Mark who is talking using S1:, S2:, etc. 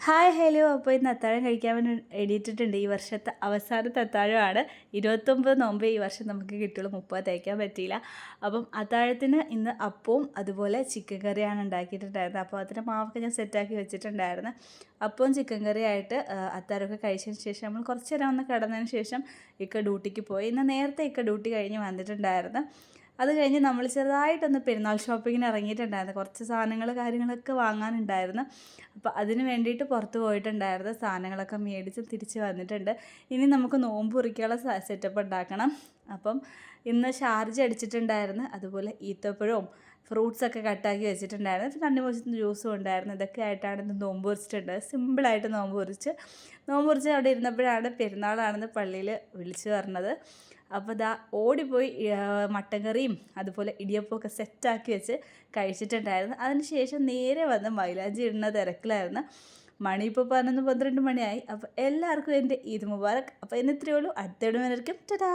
S1: Hi hello. അപ്പോൾ ഇന്ന് അത്താഴം കഴിക്കാൻ വേണ്ടി എണീറ്റിട്ടുണ്ട്. ഈ വർഷത്തെ അവസാനത്തെ അത്താഴമാണ്. 29 നോമ്പ് ഈ വർഷം നമുക്ക് കിട്ടുള്ളൂ, 30 തേക്കാൻ പറ്റിയില്ല. അപ്പം അത്താഴത്തിന് ഇന്ന് അപ്പവും അതുപോലെ ചിക്കൻ കറിയാണ് ഉണ്ടാക്കിയിട്ടുണ്ടായിരുന്നത്. അപ്പോൾ അതിൻ്റെ മാവൊക്കെ ഞാൻ സെറ്റാക്കി വെച്ചിട്ടുണ്ടായിരുന്നു. അപ്പവും ചിക്കൻ കറിയായിട്ട് അത്താഴമൊക്കെ കഴിച്ചതിന് ശേഷം നമ്മൾ കുറച്ച് നേരം ഒന്ന് കിടന്നതിന് ശേഷം ഡ്യൂട്ടിക്ക് പോയി. ഇന്ന് നേരത്തെ ഡ്യൂട്ടി കഴിഞ്ഞ് വന്നിട്ടുണ്ടായിരുന്നു. അത് കഴിഞ്ഞ് നമ്മൾ ചെറുതായിട്ടൊന്ന് പെരുന്നാൾ ഷോപ്പിങ്ങിന് ഇറങ്ങിയിട്ടുണ്ടായിരുന്നു. കുറച്ച് കാര്യങ്ങളൊക്കെ വാങ്ങാനുണ്ടായിരുന്നു. അപ്പോൾ അതിന് വേണ്ടിയിട്ട് പുറത്ത് പോയിട്ടുണ്ടായിരുന്നു. സാധനങ്ങളൊക്കെ മേടിച്ച് തിരിച്ച് വന്നിട്ടുണ്ട്. ഇനി നമുക്ക് നോമ്പ് കുറിക്കാനുള്ള സെറ്റപ്പ് ഉണ്ടാക്കണം. അപ്പം ഇന്ന് ഷാർജ അടിച്ചിട്ടുണ്ടായിരുന്നു. അതുപോലെ ഈത്തപ്പഴവും ഫ്രൂട്ട്സൊക്കെ കട്ടാക്കി വെച്ചിട്ടുണ്ടായിരുന്നു. പിന്നെ തണ്ണിമൂച്ചിൻ്റെ ജ്യൂസും ഉണ്ടായിരുന്നു. ഇതൊക്കെ ആയിട്ടാണ് ഇന്ന് നോമ്പ് കുറിച്ചിട്ടുണ്ട്. സിമ്പിളായിട്ട് നോമ്പ് കുറിച്ച് അവിടെ ഇരുന്നപ്പോഴാണ് പെരുന്നാളാണെന്ന് പള്ളിയിൽ വിളിച്ചു പറഞ്ഞത്. അപ്പോൾ ഓടിപ്പോയി മട്ടൻ കറിയും അതുപോലെ ഇടിയപ്പമൊക്കെ സെറ്റാക്കി വെച്ച് കഴിച്ചിട്ടുണ്ടായിരുന്നു. അതിനുശേഷം നേരെ വന്ന് മൈലാഞ്ചി ഇടുന്ന തിരക്കിലായിരുന്നു. മണി ഇപ്പോൾ 11-12 മണിയായി. അപ്പോൾ എല്ലാവർക്കും എൻ്റെ ഈദ് മുബാറക്. അപ്പോൾ ഇന്ന് ഇത്രയേ ഉള്ളൂ. അടുത്ത വീഡിയോയിലായിരിക്കും. ടാറ്റാ.